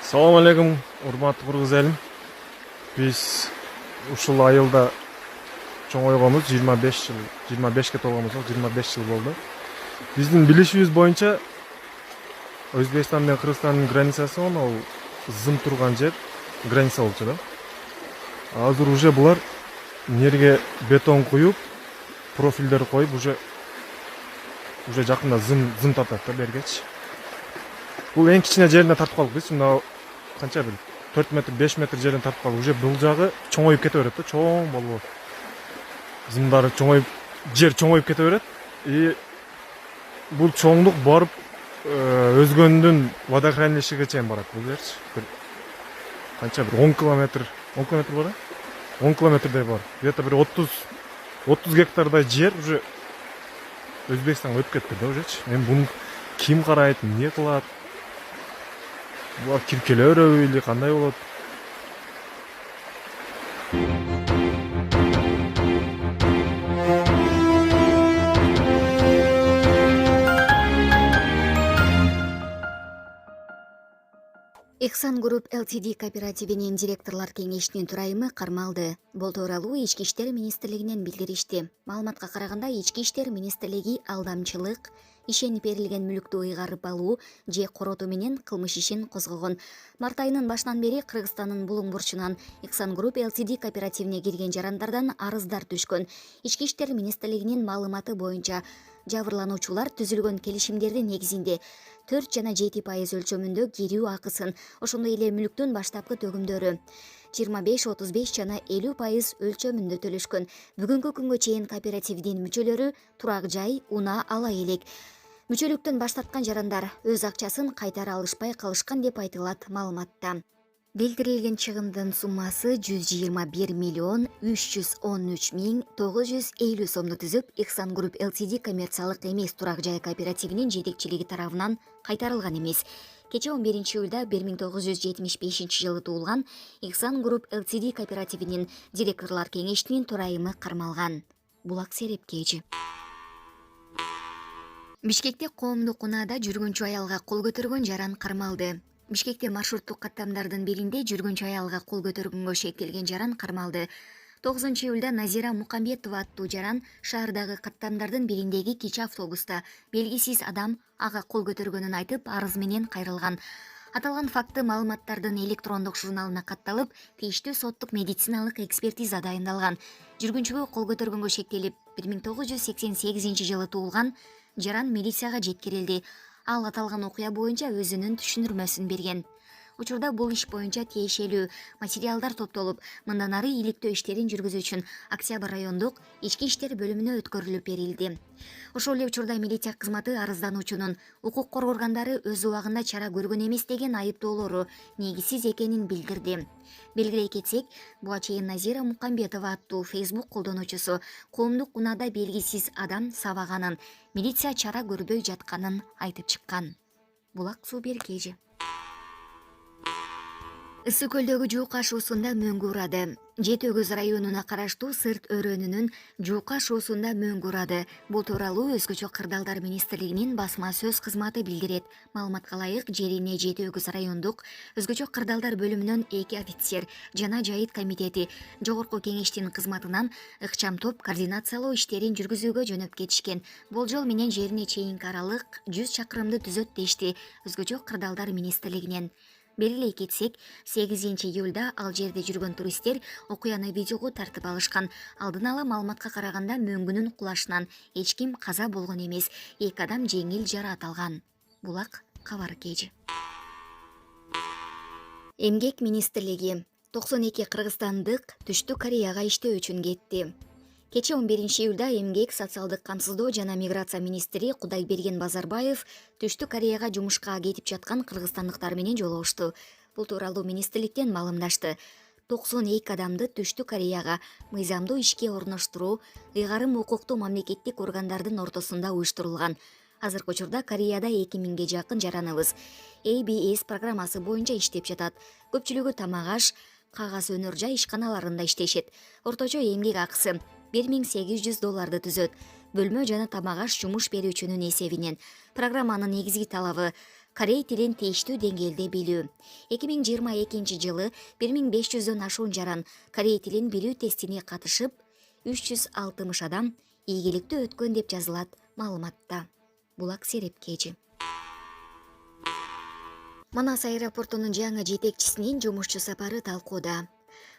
Салам алейкум, урматтуу кыргыз элим. Биз ушул айылда чоңойгонбуз, 25-ке толгонбуз, 25 жыл болду. Биздин билишибиз боюнча Өзбекстан менен Кыргызстандын границасы ал зым турган жер граница болчу да. Азыр уже булар нерге бетон куюп, профилдер коюп, уже жакында зым тартат да бергечи. Бул эң кичине жерине тартып калдык биз. Мына канча бир 4 метр, 5 метр жерден тартып калдык. Уже бул жагы чоңоюп кете берет да, чоң болуп. Зымдары чоңоюп, жер чоңоюп кете берет. И бул чоңдук барып өзгөндүн водохранилищеге чейин барат бул жерчи. Канча бир 10 километр бар да? 10 километрдей бар. Где-то бир 30 гектардай жер уже Өзбекстанга өтүп кетти да ужечи. Эми буну ким карайт, эмне кылат? Булар киркелөөрөбү или кандай болот? Ихсан Групп ЛТД кооперативинин директорлор кеңешинин төрайымы кармалды. Бул тууралуу Ички иштер министрлигинен билдиришти. Маалыматка караганда Ички иштер министрлиги алдамчылык, ишенип берилген мүлктү ыйгарып алуу же коротуу менен кылмыш ишин козгогон. Март айынын башынан бери Кыргызстандын булуң бурчунан Ихсан Групп ЛТД кооперативине кирген жарандардан арыздар түшкөн. Ички иштер министрлигинин маалыматы боюнча жабырлануучулар түзүлгөн келишимдердин негизинде 4 жана 7% өлчөмүндө кирүү акысын, ошондой эле мүлктүн баштапкы төгүмдөрү 25, 35 жана 50% өлчөмүндө төлөшкөн. Бүгүнкү күнгө чейин кооперативдин мүчөлөрү турак жай, унаа ала элек. Мүчөлүктөн баш тарткан жарандар өз акчасын кайтара алышпай калышкан деп айтылат маалыматта. Билдирилген чыгымдын суммасы 121 миллион 313 миң 950 сомду түзүп, Ихсан Групп ЛТД коммерциялык эмес турак жай кооперативинин жетекчилиги тарабынан кайтарылган эмес. Кече 11-июлда 1975 туулган Ихсан Групп ЛТД кооперативинин директорлор кеңешинин төрайымы кармалган. Булак Серепкежи. Бишкекте коомдук унаада жүргүнчү аялга кол көтөргөн жаран кармалды. Бишкекте маршруттук каттамдардын биринде жүргүнчү аялга кол көтөргөнгө шектелген жаран кармалды. 9-июлда Назира Мукамбетова аттуу жаран шаардагы каттамдардын бириндеги кичи автобуста белгисиз адам ага кол көтөргөнүн айтып арыз менен кайрылган. Аталган факты маалыматтардын электрондук журналына катталып, тийиштүү соттук медициналык экспертиза дайындалган. Жүргүнчүгө кол көтөргөнгө шектелип, 1988 туулган жаран милицияга жеткирилди. Ал аталган окуя боюнча өзүнүн түшүндүрмөсүн берген. Учурда бул иш боюнча тиешелүү материалдар топтолуп, мындан ары иликтөө иштерин жүргүзүү үчүн Октябрь райондук ички иштер бөлүмүнө өткөрүлүп берилди. Ошол эле учурда милиция кызматы арыздануучунун укук коргоо органдары өз убагында чара көргөн эмес деген айыптоолору негизсиз экенин билдирди. Белгилей кетсек, буга чейин Назира Мукамбетова аттуу Facebook колдонуучусу коомдук унаада белгисиз адам сабаганын, милиция чара көрбөй жатканын айтып чыккан. Булак Суберкежи. Ысык көлдөгү Жуука шуусунда мөңгү урады. Жети Өгүз районуна караштуу Сырт өрөөнүнүн Жуука шуусунда мөңгү урады. Бул тууралуу Өзгөчө кырдаалдар министрлигинин басма сөз кызматы билдирет. Маалыматка ылайык, жерине Жети Өгүз райондук Өзгөчө кырдаалдар бөлүмүнөн 2 офицер жана жайыт комитети жогорку кеңештин кызматынан ыкчам топ координациялоо иштерин жүргүзүүгө жөнөп кетишкен. Болжол менен жерине чейинки аралык 100 чакырымды түзөт дешти Өзгөчө кырдаалдар министрлигинен. Белгилей кетсек, 8-июлда ал жерде жүргөн туристтер окуяны видеого тартып алышкан. Алдын ала маалыматка караганда мөңгүнүн кулашынан эч ким каза болгон эмес, 2 адам жеңил жараат алган. Булак кабар кежи. Эмгек министрлиги 92 кыргызстандык Түштүк Кореяга иштөө үчүн кетти. Кече 11-июлда Эмгек, социалдык камсыздоо жана миграция министри Кудайберген Базарбаев Түштүк Кореяга жумушка кетип жаткан кыргызстандыктар менен жолугушту. Бул тууралуу министрликтен маалымдашты. 92 адамды Түштүк Кореяга мыйзамдуу ишке орноштуруу ыйгарым укуктуу мамлекеттик органдардын ортосунда уюштурулган. Азыркы учурда Кореяда 2000ге жакын жараныбыз ABS программасы боюнча иштеп жатат. Көпчүлүгү тамак аш, кагаз өнөр жай ишканаларында иштешет. Орточо эмгек акысы $1800 түзөт. Бөлмө жана тамак аш жумуш берүүчүнүн эсебинен. Программанын негизги талабы корей тилин тийиштүү деңгээлде билүү. 2022 жылы 1500дөн ашуун жаран корей тилин билүү тестине катышып, 360 адам ийгиликтүү өткөн деп жазылат маалыматта. Булак Серепкежи. Манас аэропортунун жаңы жетекчисинин жумушчу сапары талкууда.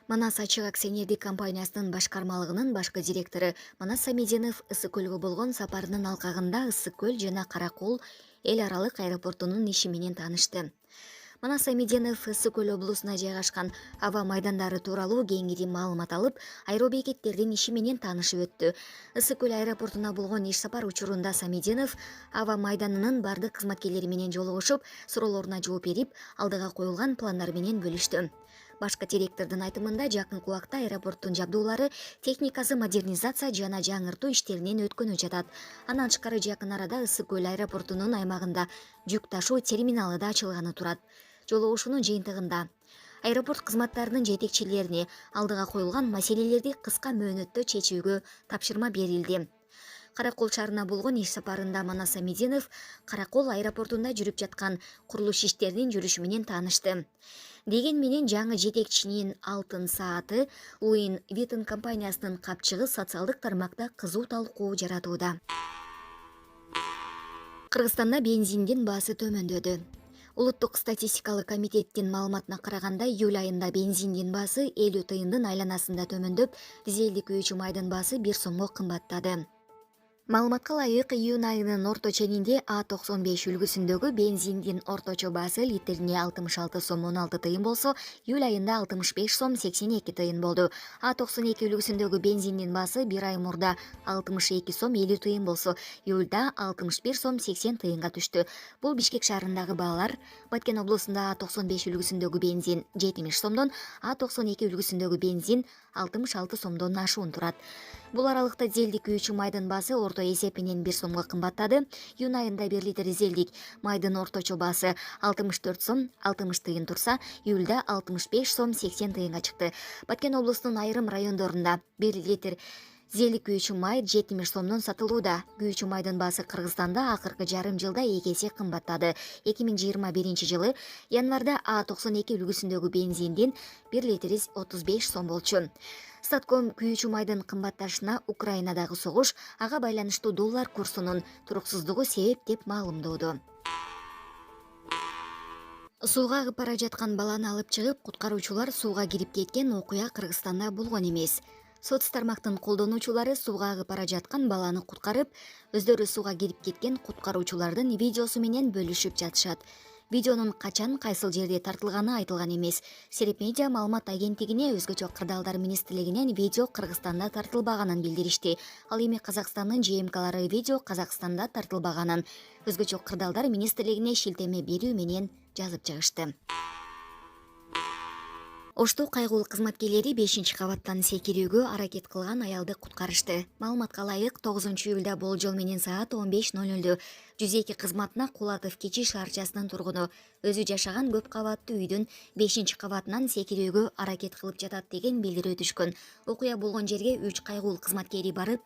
Манас ачык акционердик компаниясынын башкармалыгынын башкы директору Манас Самединов Ысык көлгө болгон сапарынын алкагында Ысык көл жана Каракол эл аралык аэропортунун иши менен таанышты. Манас Самединов Ысык көл облусуна жайгашкан аба майдандары тууралуу кеңири маалымат алып, аэробекеттердин иши менен таанышып өттү. Ысык көл аэропортуна болгон иш сапар учурунда Самединов аба майданынын бардык кызматкерлери менен жолугушуп, суроолоруна жооп берип, алдыга коюлган пландар менен бөлүштү. Башкы директордун айтымында жакынкы убакта аэропорттун жабдуулары, техникасы модернизация жана жаңыртуу иштеринен өткөнү жатат. Андан тышкары жакын арада Ысык көл аэропортунун аймагында жүк ташуу терминалы да ачылганы турат. Жолугушуунун жыйынтыгында аэропорт кызматтарынын жетекчилерине алдыга коюлган маселелерди кыска мөөнөттө чечүүгө тапшырма берилди. Каракол шаарына болгон иш сапарында Манас Самединов Каракол аэропортунда жүрүп жаткан курулуш иштеринин жүрүшү менен таанышты. Деген менен жаңы жетекчинин алтын сааты Луин Виттон компаниясынын капчыгы социалдык тармакта кызуу талкуу жаратууда. Кыргызстанда бензиндин баасы төмөндөдү. Улуттук статистикалык комитеттин маалыматына караганда, июль айында бензиндин баасы 50 тыйындын айланасында төмөндөп, дизелдик күйүүчү майдын баасы 1 сомго кымбаттады. Маалыматка ылайык, июнь айынын орто ченинде А95 үлгүсүндөгү бензиндин орточо баасы литрине 66 сом 16 тыйын болсо, июль айында 65 сом 82 тыйын болду. А92 үлгүсүндөгү бензиндин баасы 1 ай мурда 62 сом 50 тыйын болсо, июльда 61 сом 80 тыйынга түштү. Бул Бишкек шаарындагы баалар. Баткен облусунда А95 үлгүсүндөгү бензин 70 сомдон, А92 үлгүсүндөгү бензин 66 сомдон ашуун турат. Бул аралыкта дизелдик күйүүчү майдын баасы орто эсеп менен 1 сомго кымбаттады. Июнь айында 1 литр дизелдик майдын орточо баасы 64 сом 60 тыйын турса, июльда 65 сом 80 тыйынга чыкты. Баткен облусунун айрым райондорунда 1 литр дизелдик күйүүчү май 70 сомдон сатылууда. Күйүүчү майдын баасы Кыргызстанда акыркы жарым жылда 2 эсе кымбаттады. 2021 жылы январда А92 үлгүсүндөгү бензиндин 1 литри 35 сом болчу. Статком күйүүчү майдын кымбатташына Украинадагы согуш, ага байланыштуу доллар курсунун туруксуздугу себеп деп маалымдоодо. Сууга агып бара жаткан баланы алып чыгып, куткаруучулар сууга кирип кеткен окуя Кыргызстанда болгон эмес. Соц тармактын колдонуучулары сууга агып бара жаткан баланы куткарып, өздөрү сууга кирип кеткен куткаруучулардын видеосу менен бөлүшүп жатышат. Видеонун качан, кайсыл жерде тартылганы айтылган эмес. Сереп медиа маалымат агенттигине өзгөчө кырдаалдар министрлигинен видео Кыргызстанда тартылбаганын билдиришти. Ал эми Казакстандын ЖМКлары видео Казакстанда тартылбаганын өзгөчө кырдаалдар министрлигине шилтеме берүү менен жазып чыгышты. Ошту кайгулуу кызматкерлери 5-кабаттан секирүүгө аракет кылган аялды куткарышты. Маалыматка ылайык, 9-июлда болжол менен саат 15:00 102 кызматына Кулатов Кичи шаарчасынын тургуну өзү жашаган көп кабаттуу үйдүн 5-кабатынан секирүүгө аракет кылып жатат деген билдирүү түшкөн. Окуя болгон жерге 3 кайгулуу кызматкери барып,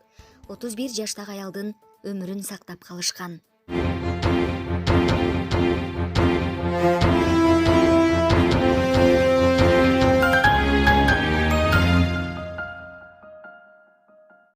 31 жаштагы аялдын өмүрүн сактап калышкан.